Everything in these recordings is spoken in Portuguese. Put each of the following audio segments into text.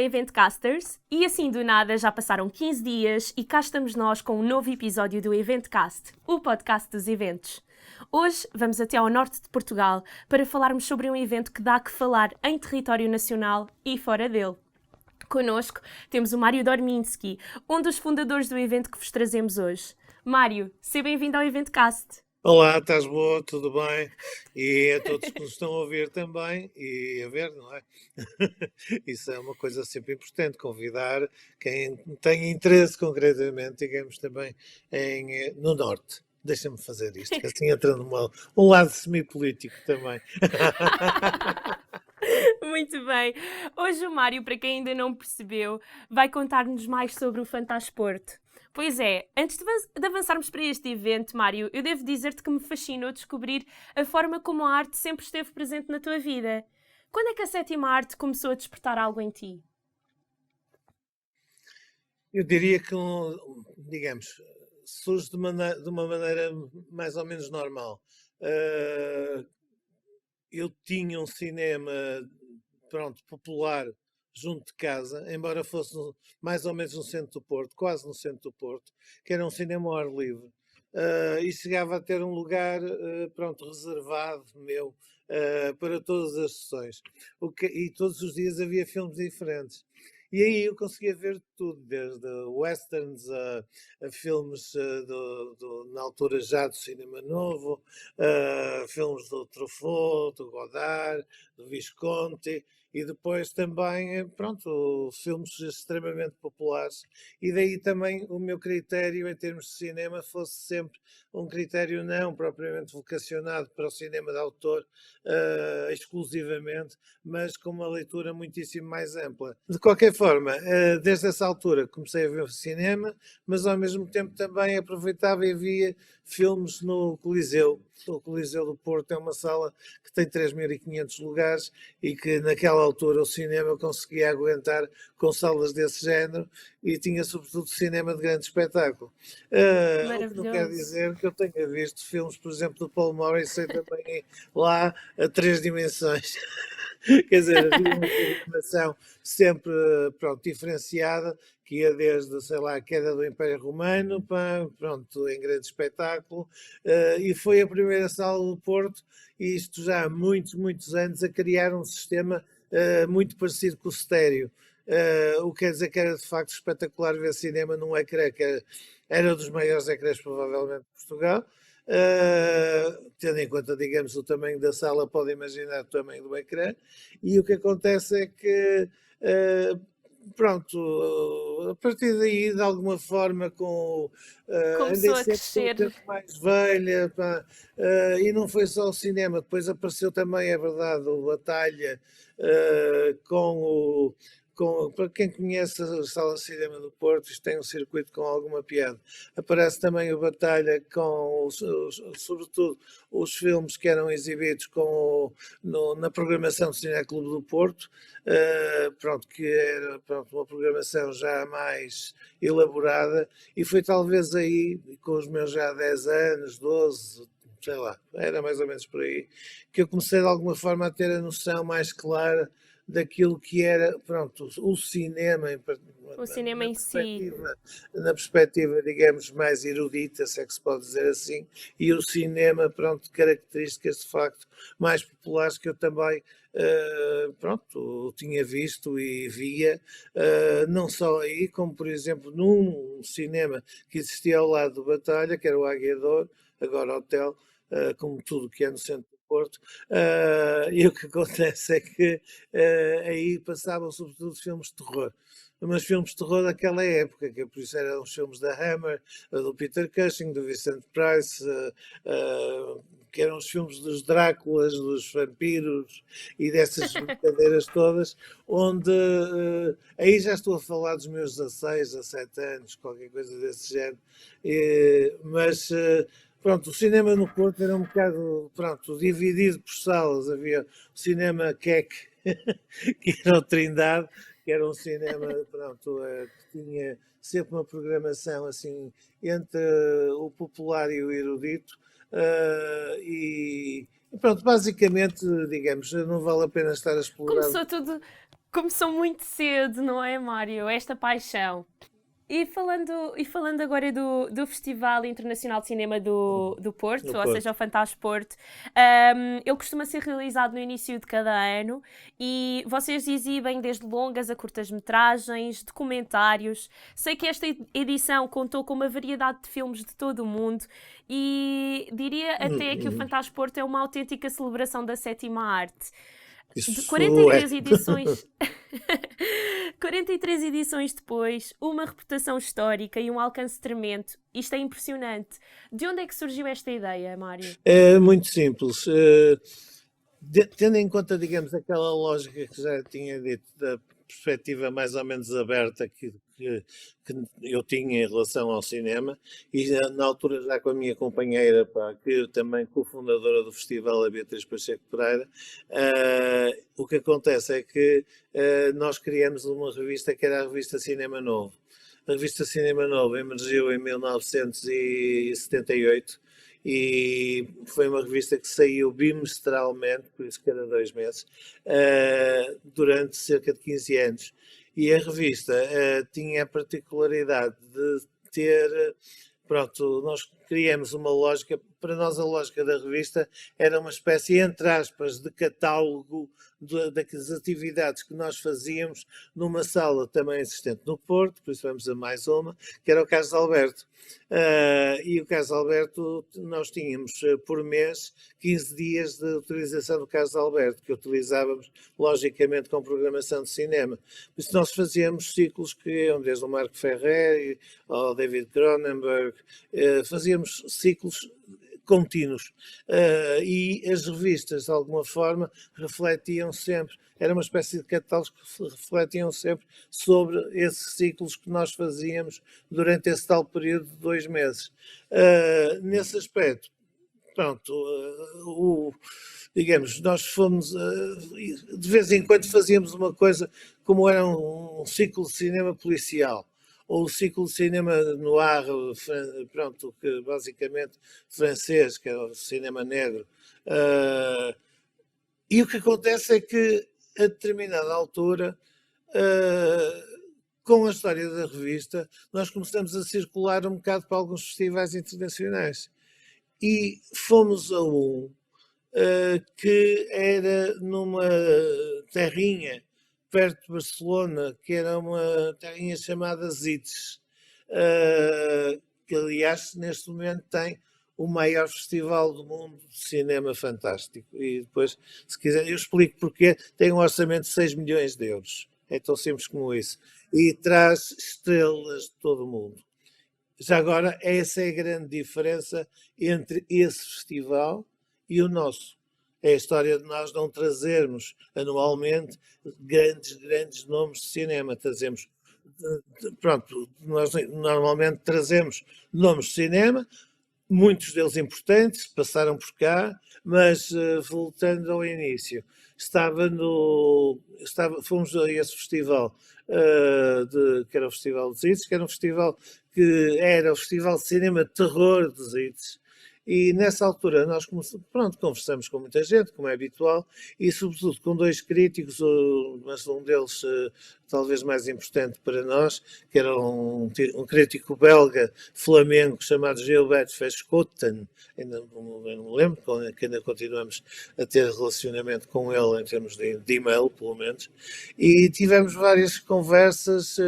Eventcasters e assim do nada já passaram 15 dias e cá estamos nós com um novo episódio do Eventcast, o podcast dos eventos. Hoje vamos até ao norte de Portugal para falarmos sobre um evento que dá que falar em território nacional e fora dele. Connosco temos o Mário Dorminski, um dos fundadores do evento que vos trazemos hoje. Mário, seja bem-vindo ao Eventcast. Olá, estás boa? Tudo bem? E a todos que nos estão a ouvir também e a ver, não é? Isso é uma coisa sempre importante, convidar quem tem interesse concretamente, digamos, também no Norte. Deixa-me fazer isto, que assim entra um lado semipolítico também. Muito bem. Hoje o Mário, para quem ainda não percebeu, vai contar-nos mais sobre o Fantasporto. Pois é, antes de avançarmos para este evento, Mário, eu devo dizer-te que me fascinou descobrir a forma como a arte sempre esteve presente na tua vida. Quando é que a sétima arte começou a despertar algo em ti? Eu diria que, digamos, surge de uma maneira mais ou menos normal. Eu tinha um cinema, popular junto de casa, embora fosse mais ou menos no centro do Porto, quase no centro do Porto, que era um cinema ao ar livre. E chegava a ter um lugar, reservado meu, para todas as sessões. E todos os dias havia filmes diferentes. E aí eu conseguia ver tudo, desde westerns a filmes na altura já do cinema novo, filmes do Truffaut, do Godard, do Visconti, e depois também, filmes extremamente populares. E daí também o meu critério em termos de cinema fosse sempre um critério não propriamente vocacionado para o cinema de autor exclusivamente, mas com uma leitura muitíssimo mais ampla. De qualquer forma, desde essa altura comecei a ver o cinema, mas ao mesmo tempo também aproveitava e via filmes no Coliseu. O Coliseu do Porto é uma sala que tem 3.500 lugares e que naquela altura o cinema conseguia aguentar com salas desse género e tinha sobretudo cinema de grande espetáculo. O que não quer dizer que eu tenha visto filmes, por exemplo, do Paul Morrissey também lá a 3 dimensões. Quer dizer, havia uma programação sempre diferenciada, que ia desde, sei lá, a queda do Império Romano, para, em grande espetáculo, e foi a primeira sala do Porto, e isto já há muitos, muitos anos, a criar um sistema muito parecido com o estéreo. O que quer dizer que era de facto espetacular ver cinema num ecrã, que era um dos maiores ecrãs provavelmente de Portugal. Tendo em conta, digamos, o tamanho da sala, pode imaginar o tamanho do ecrã, e o que acontece é que, a partir daí, de alguma forma, Começou andei a crescer. sempre mais velha, e não foi só o cinema, depois apareceu também, é verdade, o Batalha, para quem conhece a Sala de Cinema do Porto, isto tem um circuito com alguma piada. Aparece também o Batalha com, sobretudo, os filmes que eram exibidos na programação do Cinema Clube do Porto, que era uma programação já mais elaborada, e foi talvez aí, com os meus já 10 anos, 12, sei lá, era mais ou menos por aí, que eu comecei de alguma forma a ter a noção mais clara daquilo que era, o cinema, O cinema em si. na perspectiva, digamos, mais erudita, se é que se pode dizer assim, e o cinema, de características de facto mais populares que eu também, tinha visto e via, não só aí, como por exemplo num cinema que existia ao lado do Batalha, que era o Águia de Ouro, agora hotel, como tudo que é no centro do Porto, e o que acontece é que aí passavam sobretudo filmes de terror, mas filmes de terror daquela época, que por isso eram os filmes da Hammer, do Peter Cushing, do Vincent Price, que eram os filmes dos Dráculas, dos vampiros e dessas brincadeiras todas, onde aí já estou a falar dos meus 16, 17 anos, qualquer coisa desse género, mas o cinema no Porto era um bocado, dividido por salas. Havia o cinema Queque, que era o Trindade, que era um cinema, que tinha sempre uma programação assim entre o popular e o erudito. Basicamente, digamos, não vale a pena estar a explorar. Começou muito cedo, não é, Mário? Esta paixão. E falando agora do Festival Internacional de Cinema do Porto, no ou seja, Porto. o Fantasporto, ele costuma ser realizado no início de cada ano e vocês exibem desde longas a curtas-metragens, documentários. Sei que esta edição contou com uma variedade de filmes de todo o mundo e diria até que o Hum, Fantasporto é uma autêntica celebração da sétima arte. De Isso é. 43 edições. 43 edições depois, uma reputação histórica e um alcance tremendo. Isto é impressionante. De onde é que surgiu esta ideia, Mário? É muito simples. Tendo em conta, digamos, aquela lógica que já tinha dito, da perspectiva mais ou menos aberta que eu tinha em relação ao cinema, e na altura já com a minha companheira, pá, que também cofundadora do festival, a Beatriz Pacheco Pereira, o que acontece é que nós criamos uma revista que era a revista Cinema Novo. A revista Cinema Novo emergiu em 1978 e foi uma revista que saiu bimestralmente, por isso que era 2 meses, durante cerca de 15 anos. E a revista tinha a particularidade de ter, pronto, nós criamos uma lógica, para nós a lógica da revista era uma espécie, entre aspas, de catálogo das atividades que nós fazíamos numa sala também existente no Porto, por isso vamos a mais uma, que era o Carlos Alberto. E o Carlos Alberto, nós tínhamos por mês 15 dias de utilização do Carlos Alberto, que utilizávamos logicamente com programação de cinema. Por isso nós fazíamos ciclos que iam desde o Marco Ferrer ao David Cronenberg, fazíamos ciclos contínuos. E as revistas, de alguma forma, refletiam sempre, era uma espécie de catálogos que refletiam sempre sobre esses ciclos que nós fazíamos durante esse tal período de 2 meses. Nesse aspecto, pronto, digamos, nós fomos, de vez em quando fazíamos uma coisa como era um ciclo de cinema policial ou o ciclo de cinema noir, pronto, que basicamente francês, que é o cinema negro. E o que acontece é que, a determinada altura, com a história da revista, nós começamos a circular um bocado para alguns festivais internacionais. E fomos a um que era numa terrinha perto de Barcelona, que era uma terrinha chamada Zites, que aliás neste momento tem o maior festival do mundo de cinema fantástico. E depois, se quiser, eu explico porque tem um orçamento de 6 milhões de euros. É tão simples como isso. E traz estrelas de todo o mundo. Já agora, essa é a grande diferença entre esse festival e o nosso. É a história de nós não trazermos anualmente grandes nomes de cinema. Trazemos, pronto, nós normalmente trazemos nomes de cinema, muitos deles importantes, passaram por cá, mas voltando ao início, fomos a esse festival, que era o Festival de Zites, que era um festival que era o Festival de Cinema de Terror de Zites, e nessa altura nós conversamos com muita gente, como é habitual, e sobretudo com 2 críticos, mas um deles talvez mais importante para nós, que era um crítico belga flamengo chamado Gilbert Verschoten, ainda não me lembro, que ainda continuamos a ter relacionamento com ele em termos de e-mail, pelo menos, e tivemos várias conversas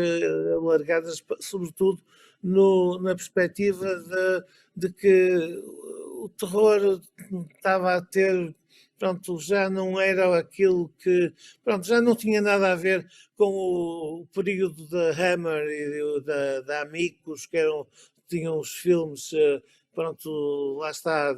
alargadas, sobretudo na perspectiva de que o terror estava a ter, pronto, já não era aquilo que, pronto, já não tinha nada a ver com o período da Hammer e da Amicus, tinham os filmes, pronto, lá está,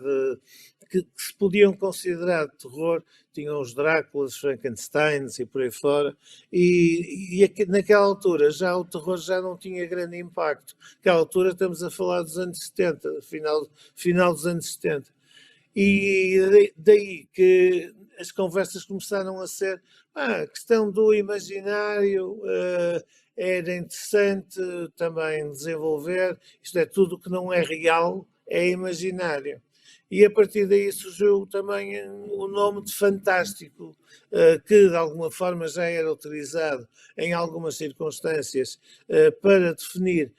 que se podiam considerar de terror, tinham os Dráculas, Frankensteins e por aí fora, e naquela altura já o terror já não tinha grande impacto. Naquela altura estamos a falar dos anos 70, final dos anos 70. E daí que as conversas começaram a ser a questão do imaginário, era interessante também desenvolver, isto é, tudo que não é real é imaginário. e a partir daí surgiu também o nome de Fantástico, que de alguma forma já era utilizado em algumas circunstâncias para definir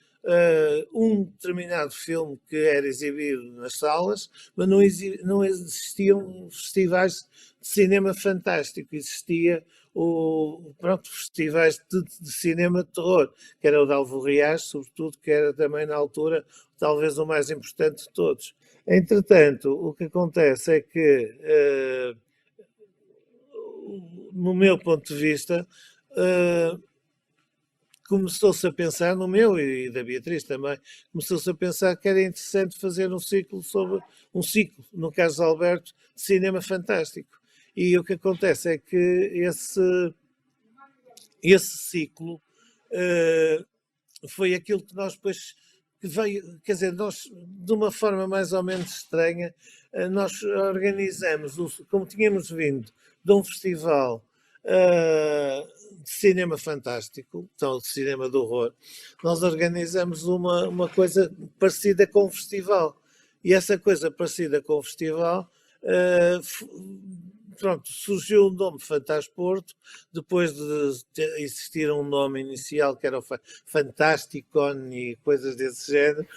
um determinado filme que era exibido nas salas, mas não existiam festivais de cinema fantástico, existia festivais de cinema de terror, que era o de Alvorreás, sobretudo, que era também na altura talvez o mais importante de todos. Entretanto, o que acontece é que, no meu ponto de vista, começou-se a pensar, no meu e da Beatriz também, começou-se a pensar que era interessante fazer um ciclo, no caso de Alberto, de cinema fantástico. E o que acontece é que esse ciclo foi aquilo que nós depois que veio, quer dizer, nós, de uma forma mais ou menos estranha, nós organizamos, como tínhamos vindo de um festival de cinema fantástico, então de cinema de horror, nós organizamos uma coisa parecida com o festival. E essa coisa parecida com o festival, surgiu o nome Fantasporto, depois de existir um nome inicial que era o Fantasticon e coisas desse género,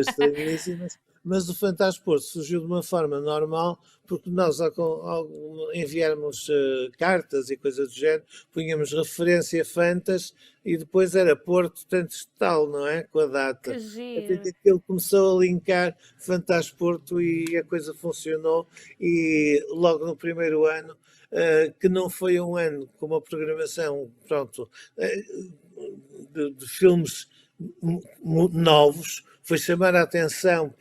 estranhíssimas. Mas o Fantasporto surgiu de uma forma normal, porque nós, ao enviarmos cartas e coisas do género, punhamos referência Fantas e depois era Porto, tanto tal, não é? Com a data. Que giro. Até que ele começou a linkar Fantasporto e a coisa funcionou. E logo no primeiro ano, que não foi um ano com uma programação, de filmes novos, foi chamar a atenção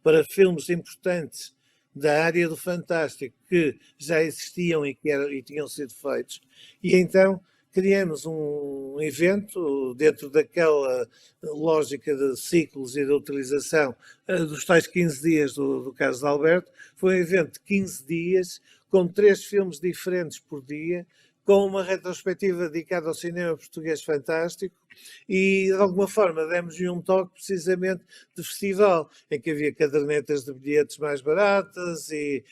para filmes importantes da área do fantástico que já existiam e tinham sido feitos. E então criamos um evento dentro daquela lógica de ciclos e de utilização dos tais 15 dias do caso de Alberto. Foi um evento de 15 dias com 3 filmes diferentes por dia, com uma retrospectiva dedicada ao cinema português fantástico e, de alguma forma, demos-lhe um toque precisamente de festival, em que havia cadernetas de bilhetes mais baratas e,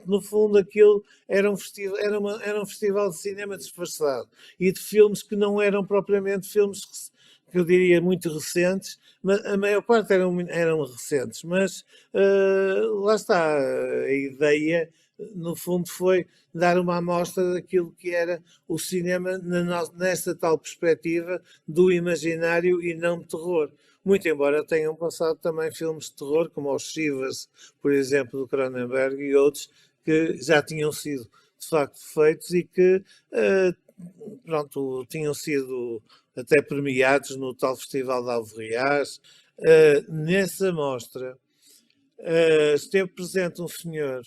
no fundo, aquilo era um festival de cinema disfarçado e de filmes que não eram propriamente filmes que eu diria muito recentes, mas a maior parte eram recentes, mas lá está, a ideia no fundo foi dar uma amostra daquilo que era o cinema nesta tal perspectiva do imaginário e não de terror. Muito embora tenham passado também filmes de terror, como os Shivers, por exemplo, do Cronenberg e outros, que já tinham sido de facto feitos e que tinham sido até premiados no tal Festival de Alvorreás. Nessa mostra esteve presente um senhor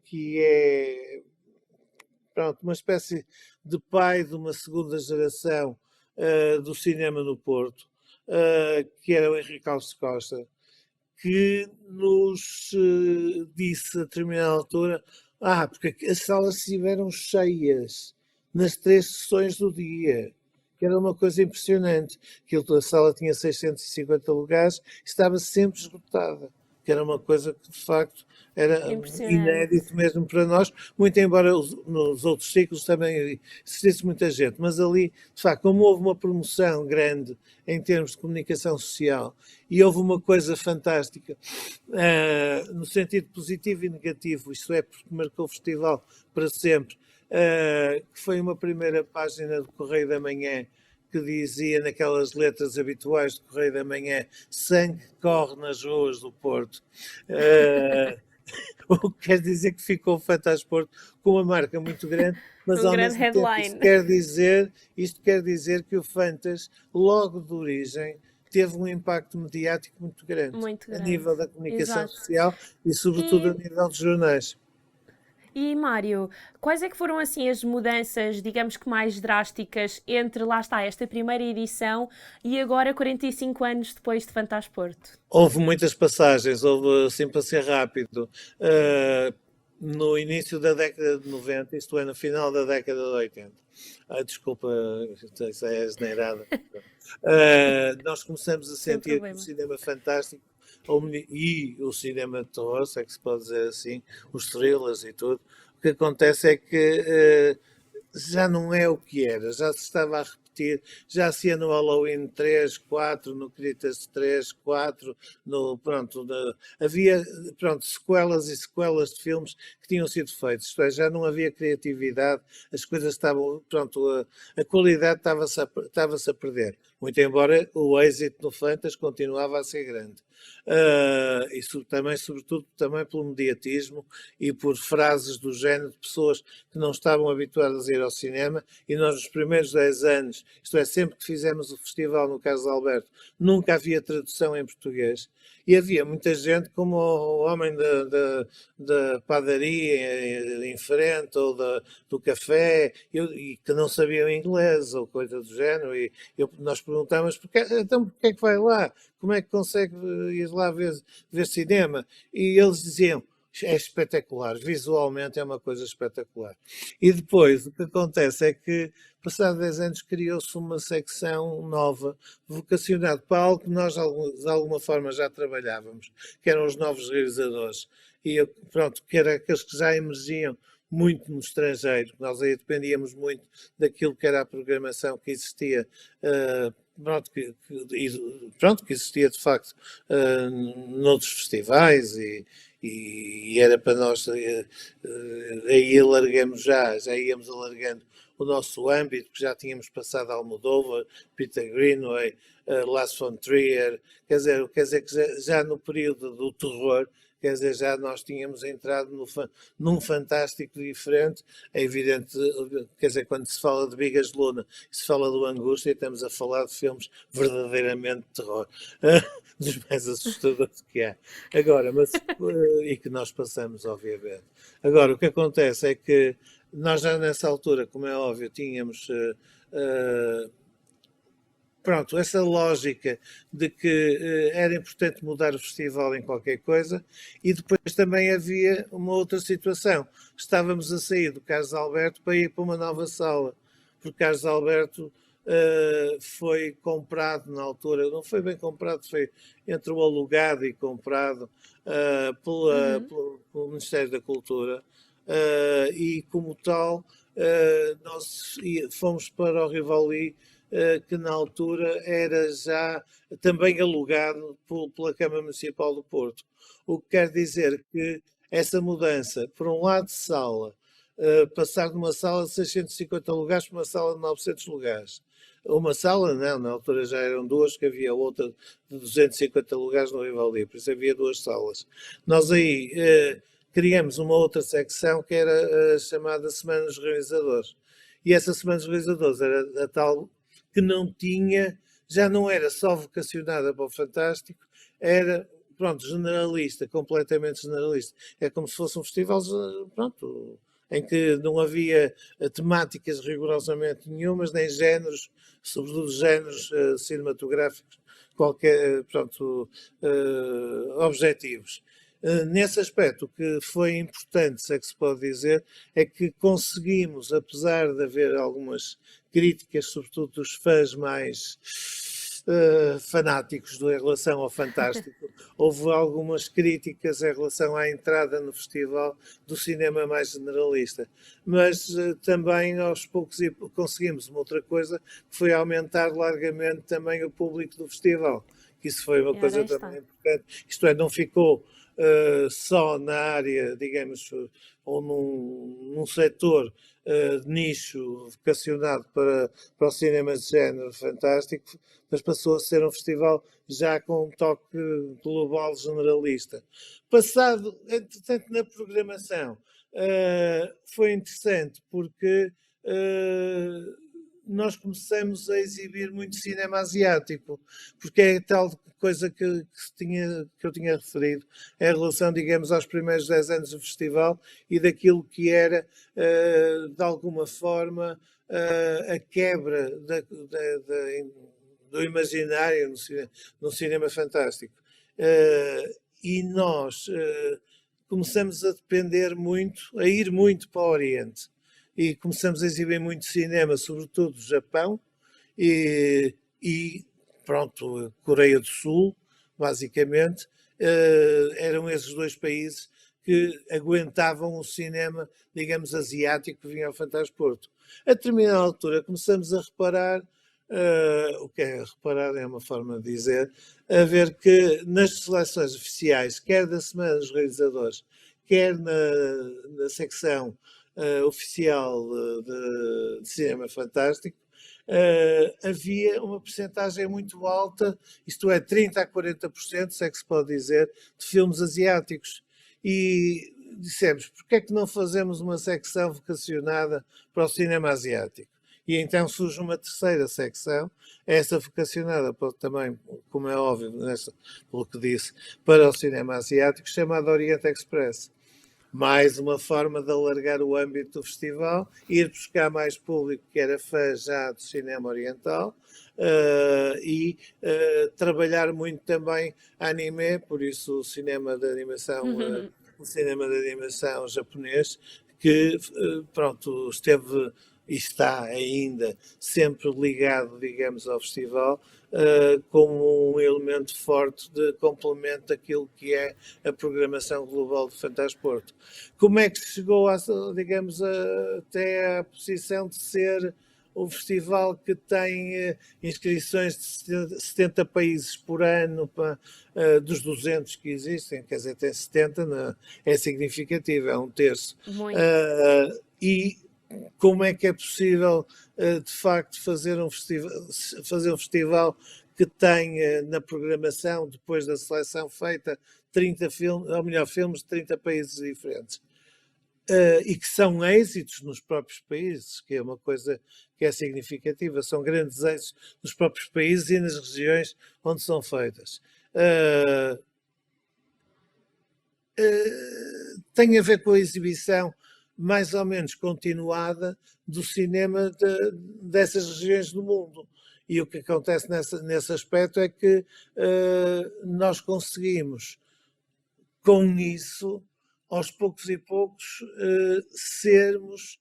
que é uma espécie de pai de uma segunda geração do cinema no Porto, que era o Henrique Alves Costa, que nos disse a determinada altura, porque as salas estiveram cheias nas 3 sessões do dia, que era uma coisa impressionante, que a sala tinha 650 lugares e estava sempre esgotada, que era uma coisa que de facto era inédito mesmo para nós, muito embora nos outros ciclos também existisse muita gente, mas ali, de facto, como houve uma promoção grande em termos de comunicação social e houve uma coisa fantástica, no sentido positivo e negativo, isto é, porque marcou o festival para sempre, que foi uma primeira página do Correio da Manhã, que dizia naquelas letras habituais do Correio da Manhã: sangue corre nas ruas do Porto. O que quer dizer que ficou o Fantasporto com uma marca muito grande, mas ao mesmo tempo isto quer dizer que o Fantas, logo de origem, teve um impacto mediático muito grande. A nível da comunicação social e sobretudo a nível dos jornais. E, Mário, quais é que foram assim as mudanças, digamos que mais drásticas, entre, lá está, esta primeira edição e agora 45 anos depois de Fantasporto? Houve muitas passagens, houve, assim para ser rápido, no início da década de 90, isto é, no final da década de 80. Desculpa, isso é asneirada. Nós começamos a sentir que o cinema fantástico e o cinema de terror, se é que se pode dizer assim, os thrillers e tudo. O que acontece é que já não é o que era, já se estava a repetir, já se ia no Halloween 3, 4, no Critters 3, 4, pronto, havia pronto, sequelas e sequelas de filmes que tinham sido feitos, isto é, já não havia criatividade, as coisas estavam, pronto, a qualidade estava-se a perder, muito embora o êxito no Fantas continuava a ser grande. Isso também, sobretudo, também pelo mediatismo e por frases do género de pessoas que não estavam habituadas a ir ao cinema, e nós nos primeiros 10 anos, isto é, sempre que fizemos o festival no Carlos Alberto, nunca havia tradução em português, e havia muita gente como o homem da padaria em frente, ou do café, e que não sabiam inglês, ou coisa do género, e nós perguntávamos, então porquê é que vai lá? Como é que consegue ir lá ver cinema? E eles diziam, é espetacular, visualmente é uma coisa espetacular. E depois o que acontece é que, passados 10 anos, criou-se uma secção nova, vocacionada para algo que nós de alguma forma já trabalhávamos, que eram os novos realizadores. E pronto, que eram aqueles que já emergiam muito no estrangeiro, nós aí dependíamos muito daquilo que era a programação que existia, que existia de facto noutros festivais e era para nós, aí já íamos alargando o nosso âmbito, que já tínhamos passado Almodóvar, Peter Greenaway, Lars von Trier, quer dizer que já no período do terror, quer dizer, já nós tínhamos entrado num fantástico diferente. É evidente, quer dizer, quando se fala de Bigas de Luna e se fala do Angústia, estamos a falar de filmes verdadeiramente de terror, dos mais assustadores que há. Agora, e que nós passamos, obviamente. Agora, o que acontece é que nós já nessa altura, como é óbvio, tínhamos pronto, essa lógica de que era importante mudar o festival em qualquer coisa, e depois também havia uma outra situação. Estávamos a sair do Carlos Alberto para ir para uma nova sala, porque Carlos Alberto foi comprado na altura, não foi bem comprado, foi entre o alugado e comprado pelo Ministério da Cultura, e como tal nós fomos para o Rivoli, que na altura era já também alugado pela Câmara Municipal do Porto. O que quer dizer que essa mudança, por um lado de sala, passar de uma sala de 650 lugares para uma sala de 900 lugares. Uma sala, não, na altura já eram duas, que havia outra de 250 lugares no Rivoli, por isso havia duas salas. Nós aí criamos uma outra secção que era a chamada Semana dos Realizadores. E essa Semana dos Realizadores era a tal que não tinha, já não era só vocacionada para o fantástico, era, pronto, generalista, completamente generalista. É como se fosse um festival, pronto, em que não havia temáticas rigorosamente nenhumas, nem géneros, sobretudo géneros cinematográficos, qualquer, pronto, objetivos. Nesse aspecto, o que foi importante, se é que se pode dizer, é que conseguimos, apesar de haver algumas críticas, sobretudo dos fãs mais fanáticos em relação ao Fantástico, houve algumas críticas em relação à entrada no festival do cinema mais generalista, mas também aos poucos conseguimos uma outra coisa, que foi aumentar largamente também o público do festival, que isso foi uma coisa também importante, isto é, não ficou só na área, digamos, ou num setor de nicho vocacionado para o cinema de género fantástico, mas passou a ser um festival já com um toque global generalista. Passado, entretanto, na programação, foi interessante porque nós começamos a exibir muito cinema asiático, porque é tal coisa que eu tinha referido em relação, digamos, aos primeiros 10 anos do festival e daquilo que era, de alguma forma, a quebra do imaginário no cinema fantástico. E nós começamos a depender muito, a ir muito para o Oriente. E começamos a exibir muito cinema, sobretudo do Japão e pronto, Coreia do Sul, basicamente, eram esses dois países que aguentavam o cinema, digamos, asiático que vinha ao Fantasporto. A determinada altura começamos a reparar, o que é reparar é uma forma de dizer, a ver que nas seleções oficiais, quer da Semana dos Realizadores, quer na secção oficial de cinema fantástico, havia uma percentagem muito alta, isto é, 30% a 40%, se é que se pode dizer, de filmes asiáticos. E dissemos, porque é que não fazemos uma secção vocacionada para o cinema asiático? E então surge uma terceira secção, essa vocacionada também, como é óbvio, pelo que disse, para o cinema asiático, chamada Oriente Express. Mais uma forma de alargar o âmbito do festival, ir buscar mais público que era fã já do cinema oriental e trabalhar muito também anime, por isso o cinema de animação, o cinema de animação japonês, que pronto, esteve e está ainda sempre ligado, digamos, ao festival, como um elemento forte de complemento daquilo que é a programação global do Fantasporto. Como é que se chegou, digamos, até à posição de ser um festival que tem inscrições de 70 países por ano, dos 200 que existem, quer dizer, tem 70, é significativo, é um terço. Muito. E como é que é possível, de facto, fazer um festival que tenha na programação, depois da seleção feita, 30 filmes, ou melhor, filmes de 30 países diferentes. E que são êxitos nos próprios países, que é uma coisa que é significativa, são grandes êxitos nos próprios países e nas regiões onde são feitas. Tem a ver com a exibição mais ou menos continuada do cinema dessas regiões do mundo. E o que acontece nesse aspecto é que nós conseguimos, com isso, aos poucos e poucos, sermos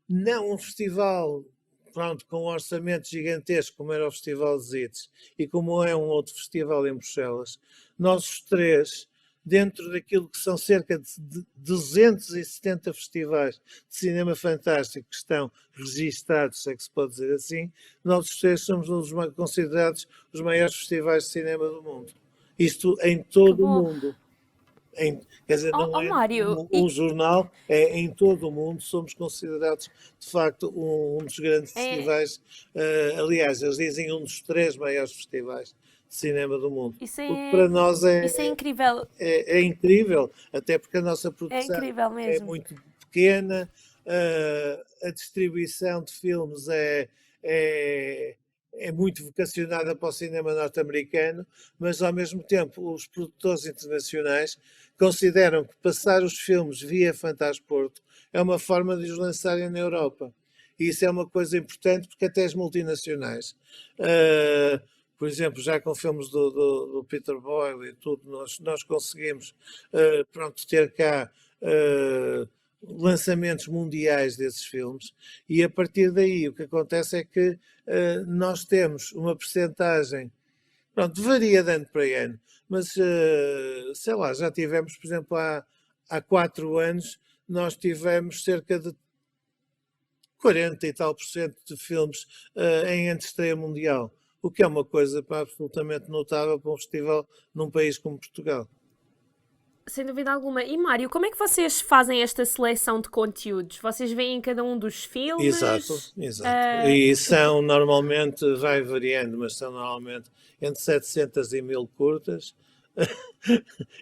não um festival, pronto, com um orçamento gigantesco, como era o Festival de Zites, e como é um outro festival em Bruxelas. Nós os três, dentro daquilo que são cerca de 270 festivais de cinema fantástico que estão registados, se é que se pode dizer assim, nós os três somos considerados os maiores festivais de cinema do mundo. Isto em todo o mundo. Quer dizer, não é Mário, um jornal, é em todo o mundo, somos considerados de facto um dos grandes festivais. Aliás, eles dizem um dos 3 maiores festivais de cinema do mundo. Isso para nós isso é incrível. É incrível, até porque a nossa produção é muito pequena, a distribuição de filmes é muito vocacionada para o cinema norte-americano, mas ao mesmo tempo os produtores internacionais consideram que passar os filmes via Fantasporto é uma forma de os lançarem na Europa. E isso é uma coisa importante porque até as multinacionais, por exemplo, já com filmes do Peter Boyle e tudo, nós conseguimos pronto, ter cá lançamentos mundiais desses filmes, e a partir daí o que acontece é que nós temos uma percentagem, pronto, varia de ano para ano, mas sei lá, já tivemos, por exemplo, há 4 anos, nós tivemos cerca de 40 e tal por cento de filmes em antestreia mundial, o que é uma coisa absolutamente notável para um festival num país como Portugal. Sem dúvida alguma. E Mário, como é que vocês fazem esta seleção de conteúdos? Vocês veem cada um dos filmes? Exato. E são normalmente, vai variando, mas são normalmente entre 700 e 1000 curtas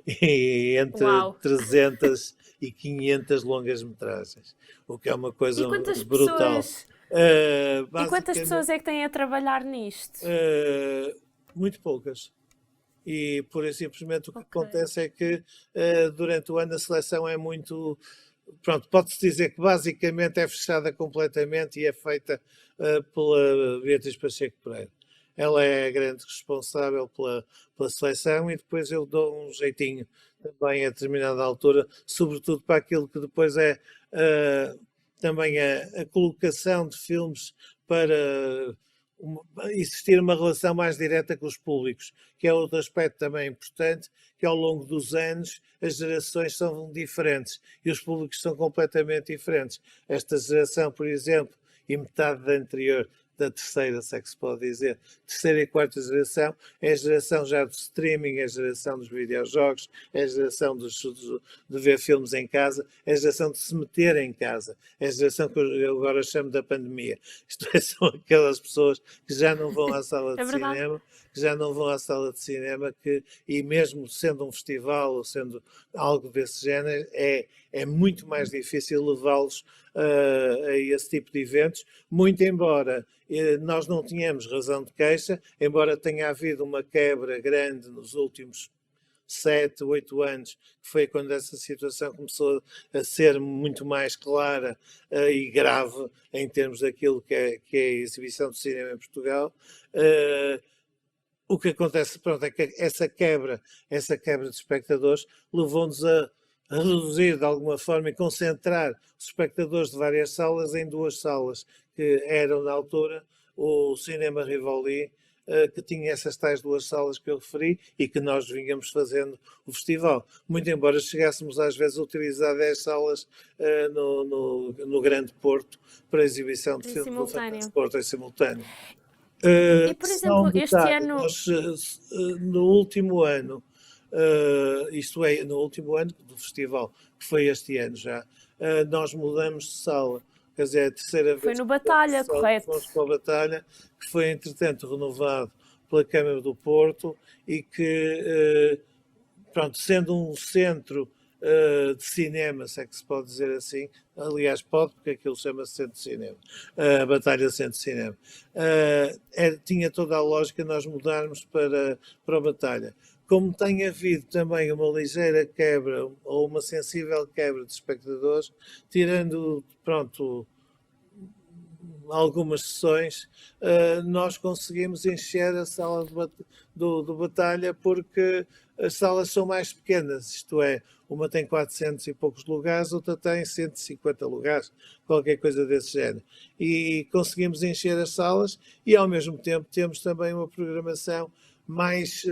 e entre 300 e 500 longas metragens, o que é uma coisa brutal. E quantas pessoas é que têm a trabalhar nisto? Muito poucas. E, pura e simplesmente, o que acontece é que durante o ano a seleção é muito... Pronto, pode-se dizer que basicamente é fechada completamente e é feita pela Beatriz Pacheco Pereira. Ela é a grande responsável pela seleção e depois eu dou um jeitinho também a determinada altura, sobretudo para aquilo que depois é também a colocação de filmes para existir uma relação mais direta com os públicos, que é outro aspecto também importante, que ao longo dos anos as gerações são diferentes e os públicos são completamente diferentes. Esta geração, por exemplo, e metade da anterior, da terceira, se é que se pode dizer, terceira e quarta geração, é a geração já do streaming, é a geração dos videojogos, é a geração de ver filmes em casa, é a geração de se meter em casa, é a geração que eu agora chamo da pandemia. Isto é, são aquelas pessoas que já não vão à sala de cinema, que já não vão à sala de cinema, e mesmo sendo um festival ou sendo algo desse género, é muito mais difícil levá-los a esse tipo de eventos, muito embora nós não tínhamos razão de queixa, embora tenha havido uma quebra grande nos últimos 7, 8 anos, que foi quando essa situação começou a ser muito mais clara e grave em termos daquilo que é a exibição de cinema em Portugal. O que acontece, pronto, é que essa quebra de espectadores levou-nos a reduzir de alguma forma e concentrar os espectadores de várias salas em duas salas, que eram na altura o Cinema Rivoli, que tinha essas tais duas salas que eu referi e que nós vínhamos fazendo o festival. Muito embora chegássemos às vezes a utilizar 10 salas no Grande Porto para a exibição de filmes do Fantástico Porto em simultâneo. E, por exemplo, este ano... Nós, no último ano, isto é, no último ano do festival, que foi este ano já, nós mudamos de sala. Quer dizer, a terceira vez. Foi no Batalha, correto? Fomos para a Batalha, que foi entretanto renovado pela Câmara do Porto e que, pronto, sendo um centro de cinema, se é que se pode dizer assim, aliás pode, porque aquilo chama-se Centro de Cinema, a Batalha Centro de Cinema, tinha toda a lógica nós mudarmos para a Batalha. Como tem havido também uma ligeira quebra ou uma sensível quebra de espectadores, tirando, pronto, algumas sessões, nós conseguimos encher a sala do Batalha porque as salas são mais pequenas, isto é, uma tem 400 e poucos lugares, outra tem 150 lugares, qualquer coisa desse género. E conseguimos encher as salas e, ao mesmo tempo, temos também uma programação mais,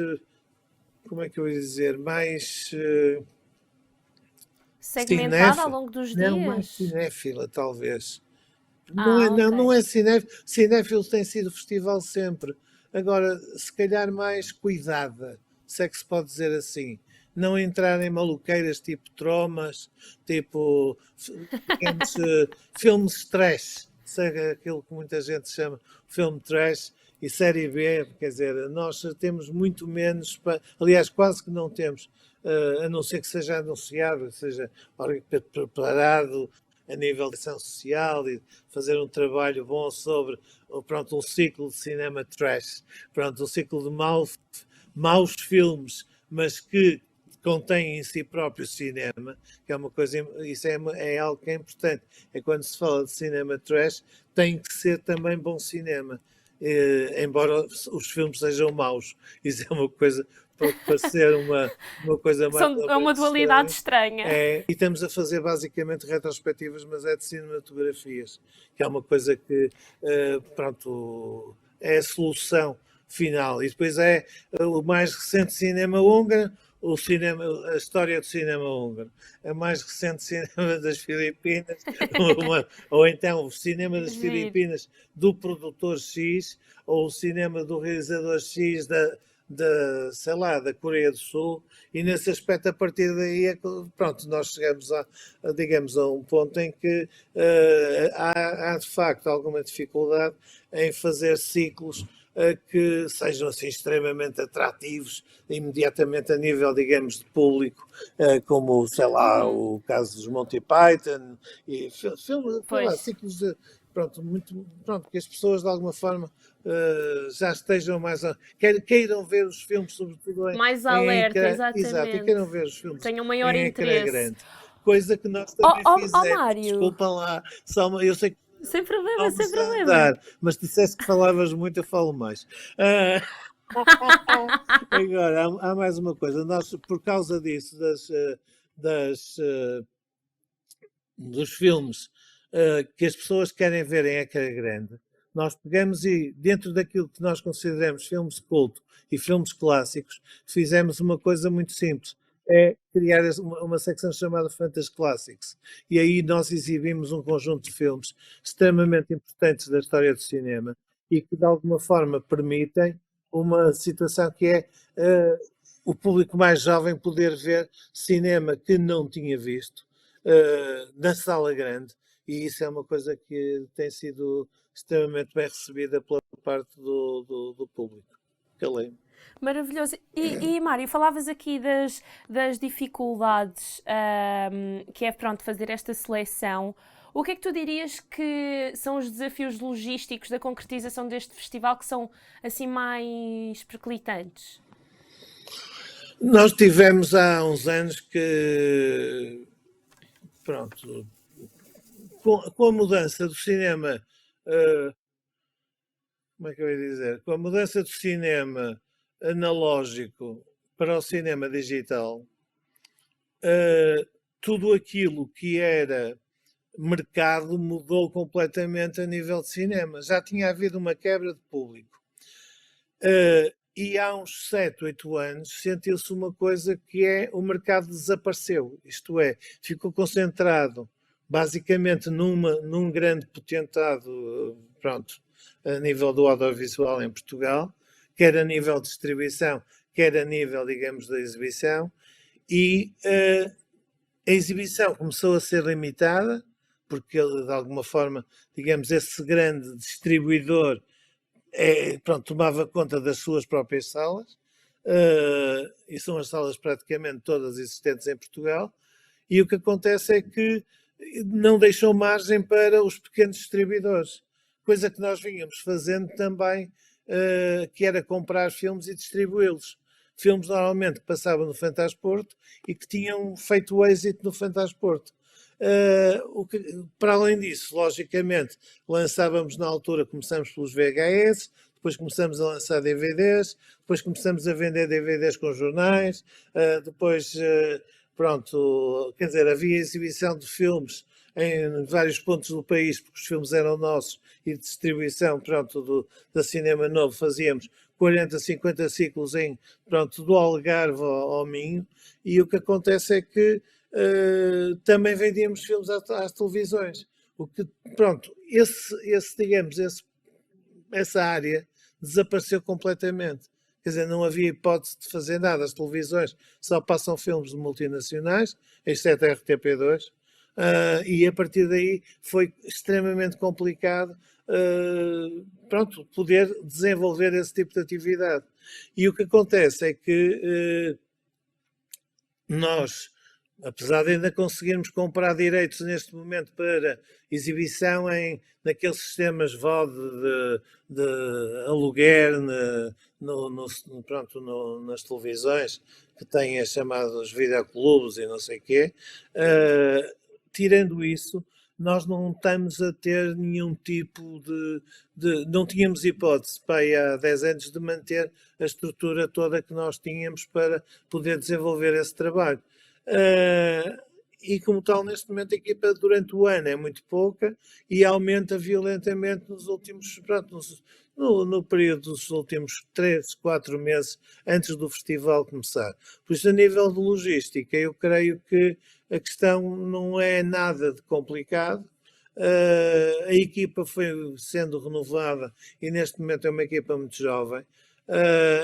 como é que eu ia dizer, mais... segmentada ao longo dos dias? Não, mais cinéfila, talvez. Não é cinéfilo. Cinéfilo tem sido o festival sempre. Agora, se calhar mais cuidada, se é que se pode dizer assim. Não entrar em maluqueiras tipo tromas, tipo, digamos, filmes trash, seja aquilo que muita gente chama filme trash, e série B, quer dizer, nós temos muito menos, aliás, quase que não temos, a não ser que seja anunciado, seja preparado a nível de ação social e fazer um trabalho bom sobre, pronto, um ciclo de cinema trash, pronto, um ciclo de maus filmes, mas que contém em si próprio cinema, que é uma coisa, isso é algo que é importante. É quando se fala de cinema trash, tem que ser também bom cinema, embora os filmes sejam maus. Isso é uma coisa, pode parecer uma coisa mais... É uma dualidade estranha. E estamos a fazer basicamente retrospectivas, mas é de cinematografias, que é uma coisa que, pronto, é a solução final. E depois é o mais recente cinema húngaro, a história do cinema húngaro, a mais recente cinema das Filipinas, ou então o cinema das Filipinas do produtor X, ou o cinema do realizador X sei lá, da Coreia do Sul, e nesse aspecto, a partir daí, pronto, nós chegamos digamos, a um ponto em que há de facto alguma dificuldade em fazer ciclos que sejam assim extremamente atrativos imediatamente a nível, digamos, de público, como, sei lá, o caso dos Monty Python, e ciclos de, pronto, que as pessoas de alguma forma já estejam mais... queiram ver os filmes, sobretudo mais alerta, exatamente. Exato, e queiram ver os filmes tenham maior interesse. Grande. Coisa que nós também fizemos. Mário. Desculpa lá, eu sei que sem problema, sem problema. Mas disseste que falavas muito, eu falo mais. Agora, há mais uma coisa. Nós, por causa disso, dos filmes que as pessoas querem ver em ecrã grande, Nós pegamos e, dentro daquilo que nós consideramos filmes de culto e filmes clássicos, fizemos uma coisa muito simples. É criar uma secção chamada Fantasy Classics. E aí nós exibimos um conjunto de filmes extremamente importantes da história do cinema e que, de alguma forma, permitem uma situação que é o público mais jovem poder ver cinema que não tinha visto na sala grande, e isso é uma coisa que tem sido extremamente bem recebida pela parte do público. Calei. Maravilhoso. E Mário, falavas aqui das dificuldades que é, pronto, fazer esta seleção. O que é que tu dirias que são os desafios logísticos da concretização deste festival que são assim mais perclitantes? Nós tivemos há uns anos que, pronto, com a mudança do cinema, como é que eu ia dizer? Com a mudança do cinema analógico para o cinema digital, tudo aquilo que era mercado mudou completamente a nível de cinema. Já tinha havido uma quebra de público. E há uns 7, 8 anos sentiu-se uma coisa que é o mercado desapareceu. Isto é, ficou concentrado basicamente num grande potentado, pronto, a nível do audiovisual em Portugal, quer a nível de distribuição, quer a nível, digamos, da exibição, e a exibição começou a ser limitada, porque ele, de alguma forma, digamos, esse grande distribuidor pronto, tomava conta das suas próprias salas, e são as salas praticamente todas existentes em Portugal, e o que acontece é que não deixou margem para os pequenos distribuidores, coisa que nós vínhamos fazendo também, que era comprar filmes e distribuí-los. Filmes normalmente que passavam no Fantasporto e que tinham feito o êxito no Fantasporto. Para além disso, logicamente, lançávamos na altura, começamos pelos VHS, depois começamos a lançar DVDs, depois começamos a vender DVDs com jornais, depois, pronto, quer dizer, havia exibição de filmes em vários pontos do país, porque os filmes eram nossos, e de distribuição, pronto, da Cinema Novo fazíamos 40, 50 ciclos pronto, do Algarve ao Minho, e o que acontece é que também vendíamos filmes às televisões. O que, pronto, digamos, essa área desapareceu completamente. Quer dizer, não havia hipótese de fazer nada. As televisões só passam filmes de multinacionais, exceto a RTP2, e a partir daí foi extremamente complicado pronto, poder desenvolver esse tipo de atividade. E o que acontece é que nós, apesar de ainda conseguirmos comprar direitos neste momento para exibição naqueles sistemas VOD de aluguer pronto, nas televisões, que têm as chamados videoclubes e não sei o quê, tirando isso, nós não estamos a ter nenhum tipo não tínhamos hipótese há 10 anos de manter a estrutura toda que nós tínhamos para poder desenvolver esse trabalho. E como tal, neste momento a equipa durante o ano é muito pouca e aumenta violentamente nos últimos, pronto, no período dos últimos 3, 4 meses antes do festival começar. Por isso, a nível de logística, eu creio que a questão não é nada de complicado. A equipa foi sendo renovada e neste momento é uma equipa muito jovem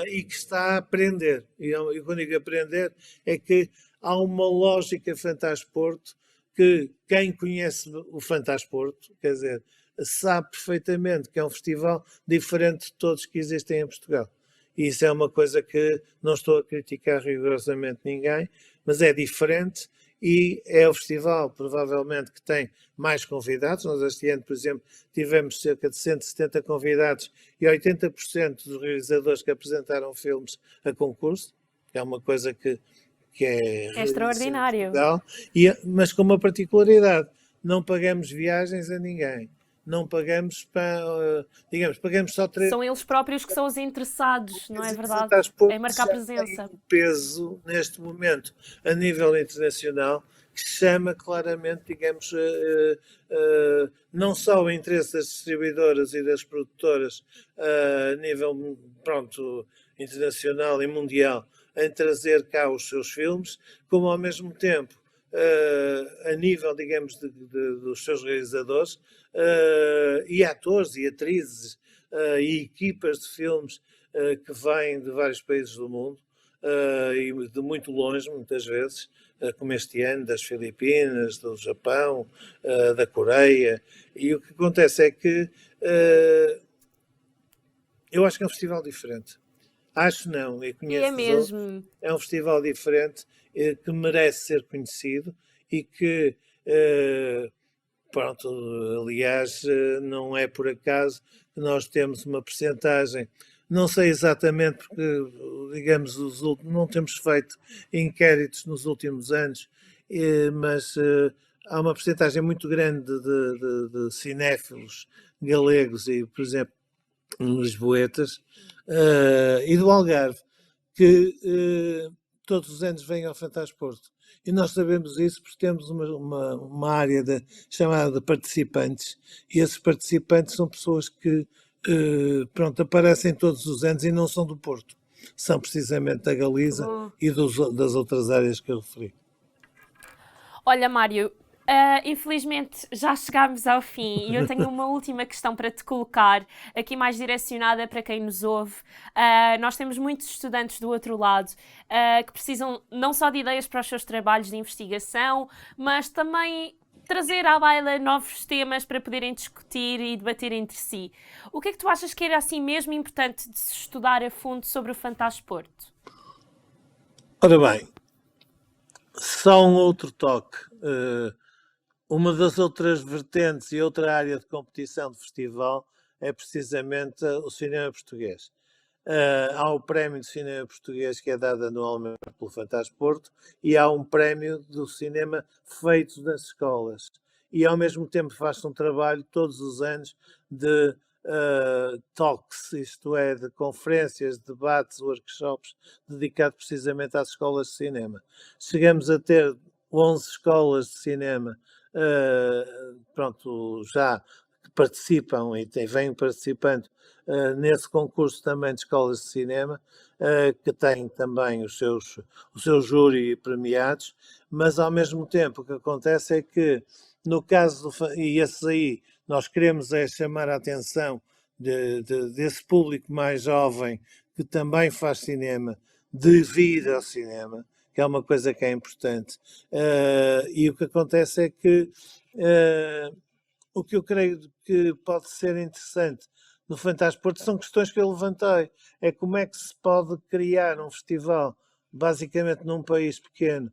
e que está a aprender. E quando digo aprender é que há uma lógica Fantasporto que quem conhece o Fantasporto, quer dizer, sabe perfeitamente que é um festival diferente de todos que existem em Portugal. E isso é uma coisa que não estou a criticar rigorosamente ninguém, mas é diferente e é o festival, provavelmente, que tem mais convidados. Nós este ano, por exemplo, tivemos cerca de 170 convidados e 80% dos realizadores que apresentaram filmes a concurso, que é uma coisa que é extraordinário. Mas com uma particularidade, não pagamos viagens a ninguém. Não pagamos digamos, pagamos só 3. São eles próprios que são os interessados, não é verdade? Em marcar presença. Tem um peso neste momento a nível internacional que chama claramente, digamos, não só o interesse das distribuidoras e das produtoras a nível, pronto, internacional e mundial em trazer cá os seus filmes, como ao mesmo tempo, a nível, digamos, dos seus realizadores e atores e atrizes e equipas de filmes que vêm de vários países do mundo e de muito longe, muitas vezes, como este ano, das Filipinas, do Japão, da Coreia. E o que acontece é que eu acho que é um festival diferente. Acho não, e E é conheço os outros. mesmo. É um festival diferente que merece ser conhecido e que, pronto, aliás, não é por acaso que nós temos uma percentagem, não sei exatamente porque, digamos, não temos feito inquéritos nos últimos anos, mas há uma percentagem muito grande de cinéfilos galegos e, por exemplo, lisboetas e do Algarve, que todos os anos vêm ao Fantasporto. E nós sabemos isso porque temos uma área chamada de participantes, e esses participantes são pessoas que pronto, aparecem todos os anos e não são do Porto. São precisamente da Que Galiza bom. e das outras áreas que eu referi. Olha, Mário, infelizmente já chegámos ao fim e eu tenho uma última questão para te colocar, aqui mais direcionada para quem nos ouve. Nós temos muitos estudantes do outro lado que precisam não só de ideias para os seus trabalhos de investigação, mas também trazer à baila novos temas para poderem discutir e debater entre si. O que é que tu achas que era assim mesmo importante de se estudar a fundo sobre o Fantasporto? Ora bem, só um outro toque. Uma das outras vertentes e outra área de competição de festival é precisamente o cinema português. Há o prémio de cinema português que é dado anualmente pelo Fantasporto e há um prémio do cinema feito nas escolas. E ao mesmo tempo faz-se um trabalho todos os anos de talks, isto é, de conferências, debates, workshops, dedicado precisamente às escolas de cinema. Chegamos a ter 11 escolas de cinema pronto, já que participam e vêm participando nesse concurso também de escolas de cinema, que têm também o seu júri premiados, mas ao mesmo tempo o que acontece é que no caso, e esses aí, nós queremos é chamar a atenção desse público mais jovem que também faz cinema, de vir ao cinema, que é uma coisa que é importante. E o que acontece é que o que eu creio que pode ser interessante no Fantasporto são questões que eu levantei. É como é que se pode criar um festival, basicamente num país pequeno,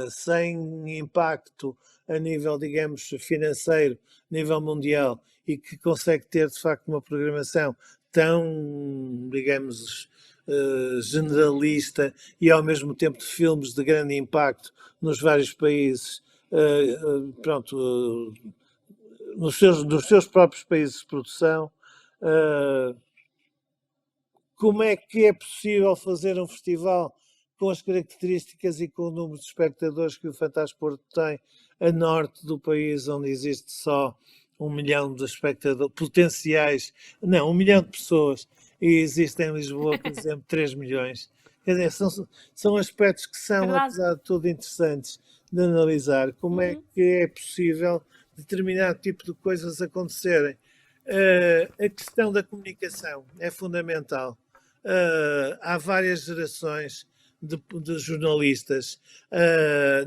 sem impacto a nível, digamos, financeiro, nível mundial, e que consegue ter, de facto, uma programação tão, digamos, generalista e ao mesmo tempo de filmes de grande impacto nos vários países, pronto, nos seus próprios países de produção. Como é que é possível fazer um festival com as características e com o número de espectadores que o Fantasporto tem a norte do país, onde existe só 1 milhão de espectadores potenciais, não, 1 milhão de pessoas, e existem em Lisboa, por exemplo, 3 milhões. Quer dizer, são aspectos que são, Verdade. apesar de tudo, interessantes de analisar. Como é que é possível determinado tipo de coisas acontecerem? A questão da comunicação é fundamental. Há várias gerações de jornalistas.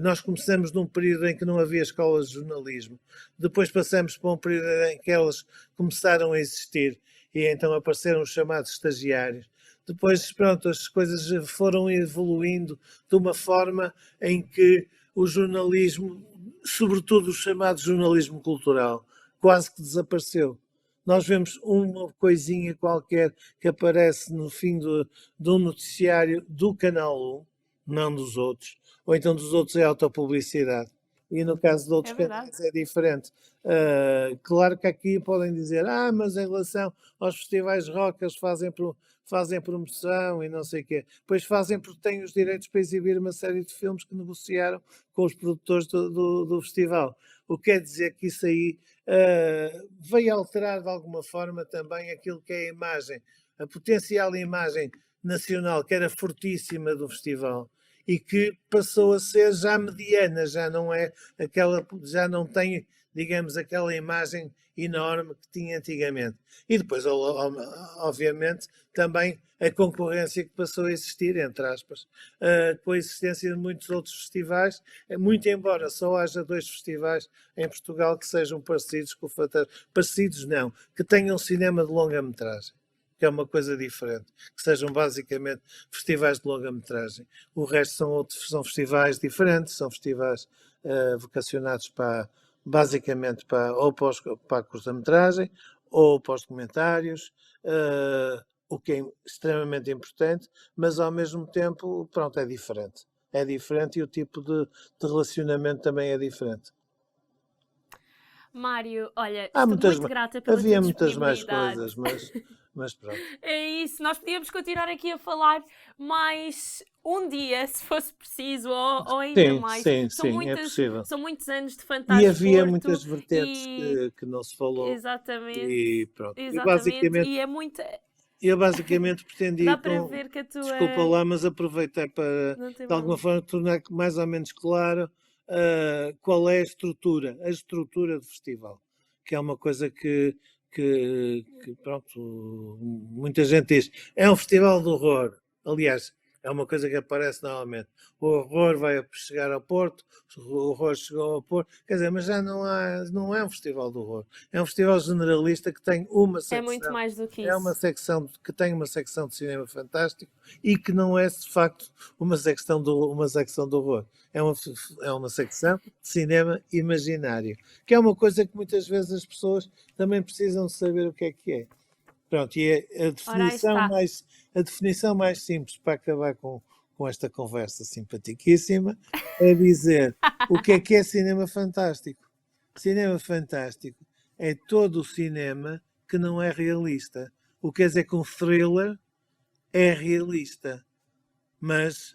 Nós começamos num período em que não havia escolas de jornalismo. Depois passamos para um período em que elas começaram a existir e então apareceram os chamados estagiários. Depois, pronto, as coisas foram evoluindo de uma forma em que o jornalismo, sobretudo o chamado jornalismo cultural, quase que desapareceu. Nós vemos uma coisinha qualquer que aparece no fim de um noticiário do Canal 1, não dos outros, ou então dos outros é autopublicidade. E no caso de outros canais é diferente. Claro que aqui podem dizer, mas em relação aos festivais rock, eles fazem promoção e não sei o quê. Depois fazem porque têm os direitos para exibir uma série de filmes que negociaram com os produtores do festival. O que quer dizer que isso aí veio alterar de alguma forma também aquilo que é a imagem, a potencial imagem nacional, que era fortíssima do festival e que passou a ser já mediana, já não é aquela, já não tem, digamos, aquela imagem enorme que tinha antigamente. E depois, obviamente, também a concorrência que passou a existir, entre aspas, com a existência de muitos outros festivais, muito embora só haja 2 festivais em Portugal que sejam parecidos com o Fantástico. Parecidos não, que tenham cinema de longa-metragem, que é uma coisa diferente, que sejam basicamente festivais de longa-metragem. O resto são festivais diferentes, são festivais vocacionados basicamente para a curta-metragem ou para os documentários, o que é extremamente importante, mas ao mesmo tempo, pronto, é diferente. É diferente e o tipo de relacionamento também é diferente. Mário, olha, Há estou muitas, muito grata pela tua havia muitas mais disponibilidade. coisas, mas pronto. É isso, nós podíamos continuar aqui a falar mais um dia, se fosse preciso, ou ainda Sim, mais. sim, sim, é possível. São muitos anos de E havia Fantasporto muitas vertentes e que não se falou exatamente, e pronto. exatamente, e é muito. Eu basicamente pretendia Dá para com, ver que a tua. desculpa lá, mas aproveitei para, Não tem de alguma mal. forma, tornar mais ou menos claro qual é a estrutura do festival, que é uma coisa que pronto, muita gente diz, é um festival de horror. Aliás, é uma coisa que aparece normalmente. O horror vai chegar ao Porto, o horror chegou ao Porto, quer dizer, mas já não é um festival de horror. É um festival generalista que tem uma É muito secção, mais do que é uma isso. secção que tem uma secção de cinema fantástico e que não é de facto uma secção de horror. É uma secção de cinema imaginário, que é uma coisa que muitas vezes as pessoas também precisam de saber o que é que é. Pronto, e Ora, aí está. a definição mais simples para acabar com esta conversa simpaticíssima é dizer o que é cinema fantástico. Cinema fantástico é todo o cinema que não é realista. O que quer dizer que um thriller é realista, mas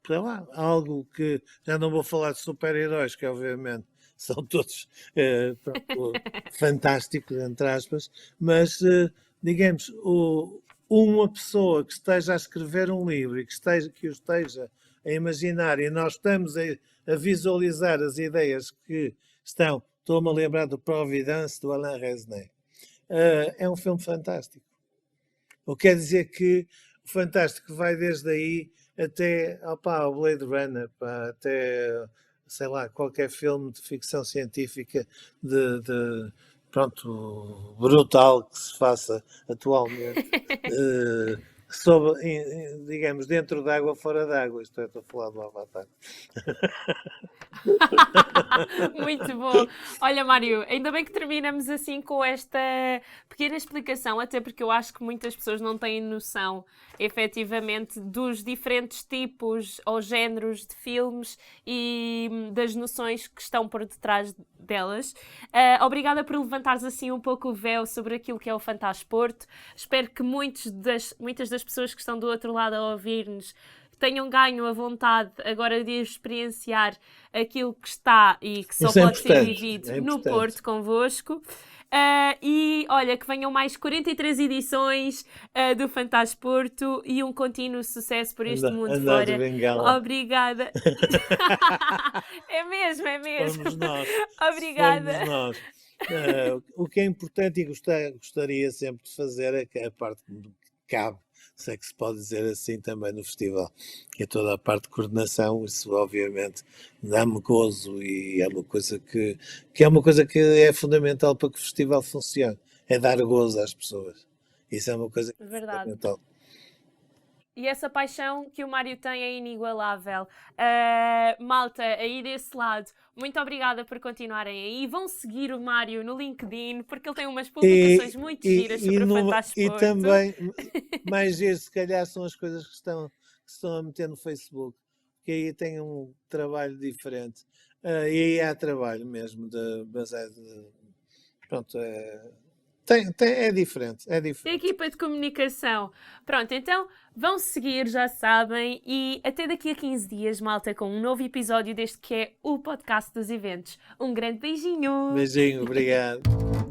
sei lá, algo que já não vou falar de super-heróis, que obviamente são todos pronto, fantásticos, entre aspas, mas digamos, uma pessoa que esteja a escrever um livro e que o esteja a imaginar, e nós estamos a visualizar as ideias que estão, estou-me a lembrar do Providence, do Alain Resnais, é um filme fantástico. O que quer dizer que o fantástico vai desde aí até opa, o Blade Runner, pá, até sei lá, qualquer filme de ficção científica pronto, brutal que se faça atualmente, digamos, dentro d'água, fora d'água. Isto é, estou a falar do Avatar. Muito bom. Olha, Mário, ainda bem que terminamos assim com esta pequena explicação, até porque eu acho que muitas pessoas não têm noção, efetivamente, dos diferentes tipos ou géneros de filmes e das noções que estão por detrás delas. Obrigada por levantares assim um pouco o véu sobre aquilo que é o Fantasporto. Espero que muitas das pessoas que estão do outro lado a ouvir-nos tenham ganho a vontade agora de experienciar aquilo que está e que só Isso é pode ser importante, vivido é no importante. Porto convosco. E olha, que venham mais 43 edições do Fantasporto e um contínuo sucesso por este mundo Andar de fora. bengala. Obrigada. É mesmo, é Se mesmo. formos nós, se Obrigada. formos nós. O que é importante e gostaria sempre de fazer é que a parte que me cabe, se é que se pode dizer assim também no festival, que é toda a parte de coordenação, isso obviamente dá-me gozo e é uma coisa que é uma coisa que é fundamental para que o festival funcione, é dar gozo às pessoas. Isso é uma coisa que é Verdade. fundamental. E essa paixão que o Mário tem é inigualável. Malta, aí desse lado, muito obrigada por continuarem aí. Vão seguir o Mário no LinkedIn, porque ele tem umas publicações muito giras sobre o E Fantasporto. também, mais giro, se calhar, são as coisas que estão a meter no Facebook, que aí tem um trabalho diferente. E aí há trabalho mesmo, mas pronto, É diferente, é A diferente. equipa de comunicação. Pronto, então vão seguir, já sabem, e até daqui a 15 dias, malta, com um novo episódio deste que é o podcast dos eventos. Um grande beijinho! Beijinho, obrigado.